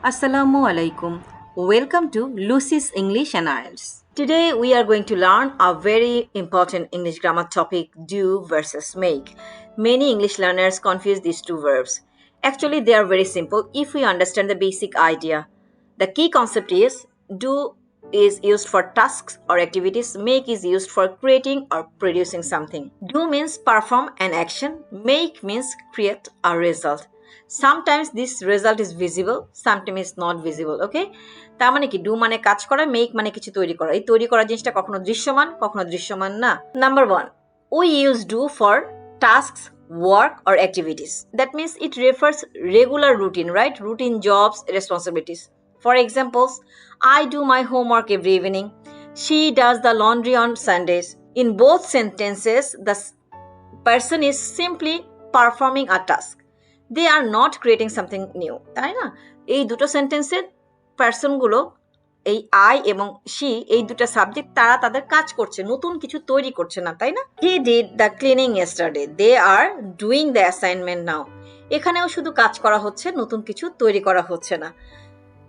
Assalamu alaikum. Welcome to Lucy's English and IELTS. Today we are going to learn a very important English grammar topic, do versus make. Many English learners confuse these two verbs. Actually, they are very simple if we understand the basic idea. The key concept is do is used for tasks or activities, make is used for creating or producing something. Do means perform an action, make means create a result. Sometimes this result is visible, sometimes it's not visible, okay? তার মানে কি do মানে কাজ করা, make মানে কিছু তৈরি করা। এই তৈরি করা জিনিসটা কখনো দৃশ্যমান কখনো দৃশ্যমান না। Number 1, we use do for tasks, work or activities. That means it refers regular routine, right? Routine jobs, responsibilities. For examples, I do my homework every evening. She does the laundry on Sundays. In both sentences, the person is simply performing a task. They are not creating something new, তাই না? এই দুটো সেন্টেন্সের পার্সনগুলো, এই I এবং she, এই দুটো subject, তারা তাদের কাজ করছে, নতুন কিছু তৈরি করছে না, তাই না? He did the cleaning yesterday, they are doing the assignment now. এখানেও শুধু কাজ করা হচ্ছে, নতুন কিছু তৈরি করা হচ্ছে না।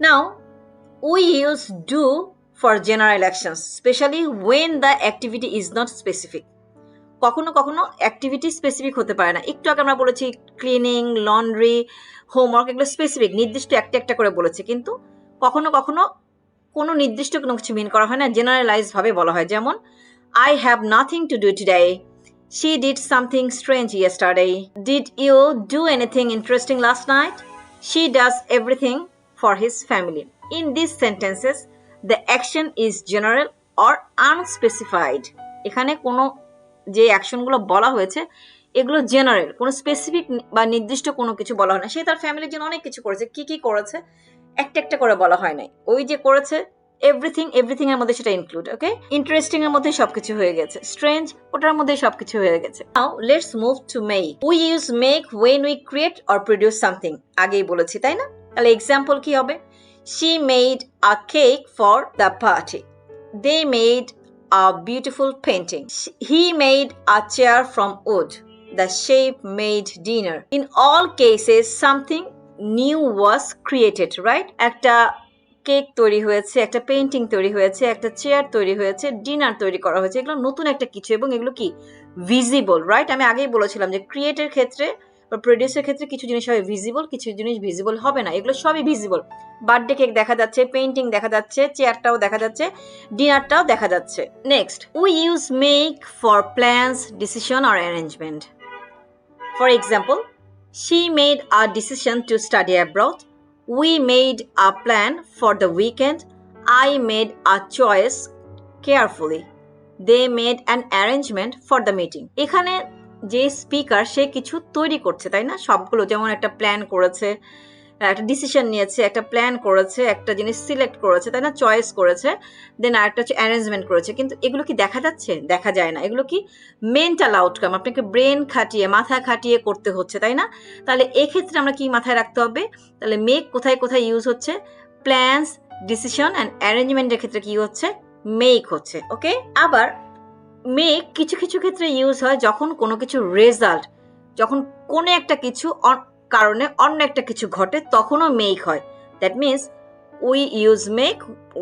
নাও we use do for general actions, especially when the activity is not specific. কখনো কখনো অ্যাক্টিভিটি স্পেসিফিক হতে পারে না। একটু আগে আমরা বলেছি ক্লিনিং, লন্ড্রি, হোমওয়ার্ক, এগুলো স্পেসিফিক, নির্দিষ্ট একটা একটা করে বলেছে, কিন্তু কখনো কখনো কোনো নির্দিষ্ট কোনো কিছু মিন করা হয় না, জেনারেলাইজ ভাবে বলা হয়। যেমন I have nothing to do today, she did something strange yesterday, did you do anything interesting last night, she does everything for his family. In this sentences the action is general or unspecified. এখানে কোনো যে অ্যাকশনগুলো বলা হয়েছে এগুলো general, কোনো specific বা নির্দিষ্ট কোনো কিছু বলা হয় না। সে তার ফ্যামিলির জন্য অনেক কিছু করেছে, কি কি করেছে একটা একটা করে বলা হয় নাই, ওই যে করেছে এভরিথিং এর মধ্যে সেটা ইনক্লুড, ওকে? ইন্টারেস্টিং এর মধ্যে সবকিছু হয়ে গেছে, স্ট্রেঞ্জ ওটার মধ্যে সবকিছু হয়ে গেছে। Now let's move to make. We use make when we create or produce something, আগেই বলেছি তাই না? তাহলে এক্সাম্পল কি হবে? She made a cake for the party, they made a beautiful painting. He made a chair from wood. The chef made dinner. In all cases, something new was created, right? একটা cake তৈরি হয়েছে, একটা painting তৈরি হয়েছে, একটা chair তৈরি হয়েছে, dinner তৈরি করা হয়েছে, এগুলো নতুন একটা কিছু, এবং এগুলো কি ভিজিবল, রাইট? আমি আগেই বলেছিলাম যে ক্রিয়েটের ক্ষেত্রে বা প্রডিউসের ক্ষেত্রে কিছু জিনিস হবে ভিজিবল, কিছু জিনিস ভিজিবল হবে না, এগুলো সবই ভিজিবল। বার্থডে কেক দেখা যাচ্ছে, পেইন্টিং দেখা যাচ্ছে, চেয়ারটাও দেখা যাচ্ছে, ডিনারটাও দেখা যাচ্ছে। Next, we use make for plans, decision or arrangement. For example, she made a decision to study abroad, we made a plan for the weekend, I made a choice carefully, they made an arrangement for the meeting. এখানে যে speaker সে কিছু তৈরি করছে, তাই না? সবগুলো, যেমন একটা প্ল্যান করেছে, একটা ডিসিশন নিয়েছে, একটা প্ল্যান করেছে, একটা জিনিস সিলেক্ট করেছে, তাই না? চয়েস করেছে, দেন আরেকটা হচ্ছে অ্যারেঞ্জমেন্ট করেছে। কিন্তু এগুলো কি দেখা যাচ্ছে? দেখা যায় না। এগুলো কি মেন্টাল আউটকাম, আপনাকে ব্রেন খাটিয়ে, মাথা খাটিয়ে করতে হচ্ছে, তাই না? তাহলে এক্ষেত্রে আমরা কি মাথায় রাখতে হবে? তাহলে মেক কোথায় কোথায় ইউজ হচ্ছে? প্ল্যানস, ডিসিশন অ্যান্ড অ্যারেঞ্জমেন্টের ক্ষেত্রে কি হচ্ছে? মেক হচ্ছে, ওকে? আবার মেক কিছু কিছু ক্ষেত্রে ইউজ হয় যখন কোনো কিছু রেজাল্ট, যখন কোনো একটা কিছু কারণে অন্য একটা কিছু ঘটে, তখনও মেক হয়। That means we use make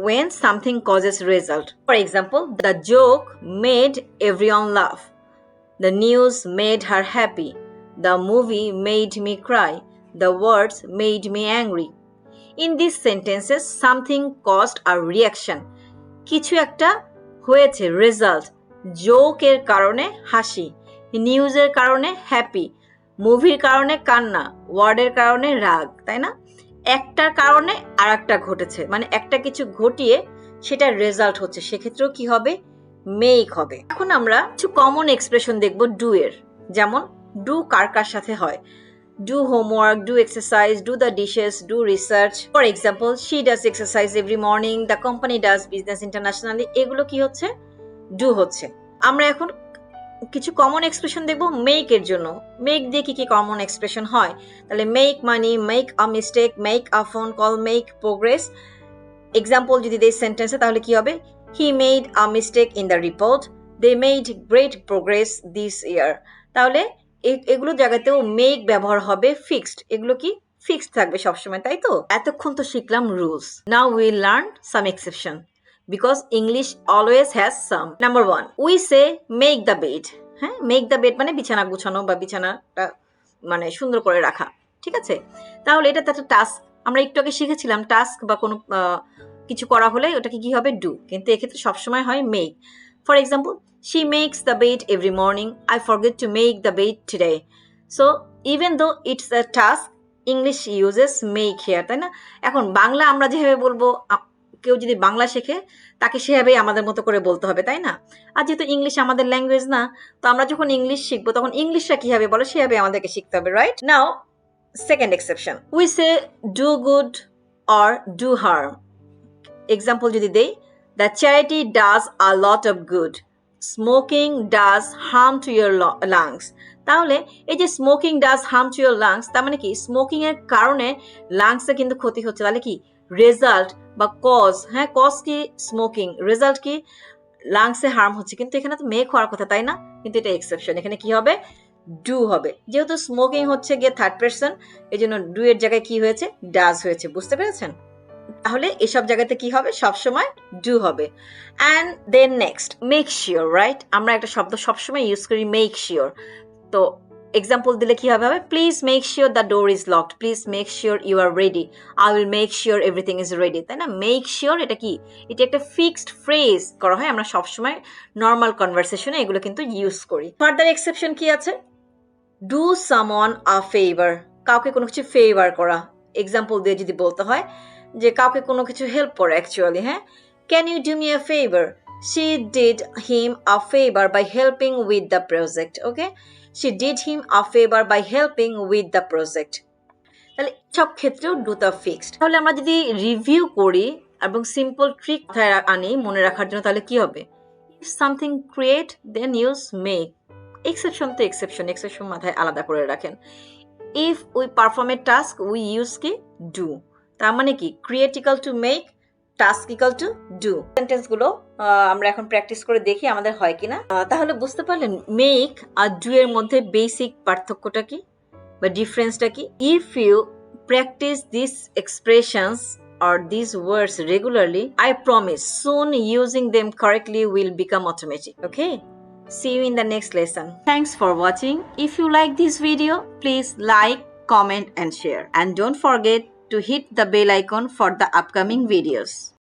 when something causes result. For example, the joke made everyone love, the news made her happy, the movie made me cry, the words made me angry. In this sentences something caused a reaction, কিছু একটা হয়েছে, result. জোকের কারণে হাসি, নিউজের কারণে happy, মুভির কারণে কান্না, ওয়ার্ডের কারণে রাগ, তাই না? একটার কারণে আর একটা ঘটেছে, মানে একটা কিছু ঘটিয়ে সেটা রেজাল্ট হচ্ছে, সেক্ষেত্রেও কি হবে? মেক হবে। এখন আমরা কিছু কমন এক্সপ্রেশন দেখব ডু এর। যেমন ডু কার কার সাথে হয়? Do homework, do exercise, do the dishes, do research. For example, she does exercise every morning, the company does business internationally. এগুলো কি হচ্ছে? ডু হচ্ছে। আমরা এখন কিছু কমন এক্সপ্রেশন দেখব মেক এর জন্য। মেক দিয়ে কি কি কমন এক্সপ্রেশন হয়? তাহলে make money, make a mistake, make a phone call, make progress. Example যদি দেই সেন্টেন্সে, তাহলে কি হবে? He made a mistake in the report, they made great progress this year. তাহলে এগুলো জায়গাতেও মেক ব্যবহার হবে ফিক্সড। এগুলো কি ফিক্সড থাকবে সবসময়, তাই তো? এতক্ষণ তো শিখলাম rules, now will learn some exception because English always has some. Number 1, we say make the bed. হ্যাঁ, মেক দ্য বেড মানে বিছানা গুছানো বা বিছানাটা মানে সুন্দর করে রাখা, ঠিক আছে? তাহলে এটা তো একটা টাস্ক। আমরা একটু আগে শিখেছিলাম টাস্ক বা কোনো কিছু করা হলে ওটাকে কি হবে, ডু, কিন্তু এক্ষেত্রে সবসময় হয় make. For example, she makes the bed every morning, I forget to make the bed today. So even though it's a task, English uses make here, তাই না? এখন বাংলা আমরা যেভাবে বলবো, কেউ যদি বাংলা শেখে তাকে সেভাবেই আমাদের মতো করে বলতে হবে, তাই না? আর যেহেতু ইংলিশ আমাদের ল্যাঙ্গুয়েজ না, তো আমরা যখন ইংলিশ শিখবো তখন ইংলিশটা কিভাবে বলে সেভাবে আমাদেরকে শিখতে হবে, right? Now second exception, we say do good or do harm. Example যদি দেই, the charity does a lot of good, smoking does harm to your lungs. তাহলে এই যে smoking does harm to your lungs, তার মানে কি smoking এর কারণে লাংসে কিন্তু ক্ষতি হচ্ছে। তাহলে কি রেজাল্ট বা কজ, হ্যাঁ কজ কি স্মোকিং, রেজাল্ট কি লাংসে হার্ম হচ্ছে, কিন্তু এখানে তো মেক হওয়ার কথা, তাই না? কিন্তু এটা এক্সেপশন, এখানে কি হবে, ডু হবে। যেহেতু স্মোকিং হচ্ছে গিয়ে থার্ড পারসন, এই জন্য ডু এর জায়গায় কি হয়েছে, ডাজ হয়েছে। বুঝতে পেরেছেন? তাহলে এসব জায়গাতে কি হবে, সবসময় ডু হবে। And then next, make sure, right? আমরা একটা শব্দ সবসময় ইউজ করি মেক শিওর। তো এক্সাম্পল দিলে কি হবে, please make sure the door is locked, please make sure you are ready, I will make sure everything is ready, তাই না? মেক শিওর এটা কি, এটা একটা ফিক্সড ফ্রেজ করা হয়, আমরা সবসময় নর্মাল কনভারসেশনে এগুলো কিন্তু ইউজ করি। ফার্দার এক্সেপশন কি আছে, ডু সামওয়ান আ ফেভার, কাউকে কোনো কিছু ফেভার করা। এক্সাম্পল দিয়ে যদি বলতে হয় যে কাউকে কোনো কিছু হেল্প করে, অ্যাকচুয়ালি, হ্যাঁ, can you do me a favour, she did him a favour by helping with the project. Okay, she did him a favour by helping with the project. তাহলে সব ক্ষেত্রেও ডুটা ফিক্সড। তাহলে আমরা যদি রিভিউ করি এবং সিম্পল ট্রিক আনি মনে রাখার জন্য, তাহলে কি হবে, if something create then use make. Exception তো এক্সেপশন, এক্সেপশন মাথায় আলাদা করে রাখেন। If we perform a task we use কি, ডু। তার মানে কি create equal to make, task equal to do. সেন্টেন্সগুলো আমরা এখন প্র্যাকটিস করে দেখি আমাদের হয় কিনা। তাহলে বুঝতে পারলেন মেক আর ডু এর মধ্যে বেসিক পার্থক্যটা কি বা ডিফারেন্সটা কি? If you practise this expressions or these words regularly, I promise soon using them correctly will become automatic. Okay? See you in the next lesson. Thanks for watching. If you like this video, please like, comment and share. And don't forget to hit the bell icon for the upcoming videos.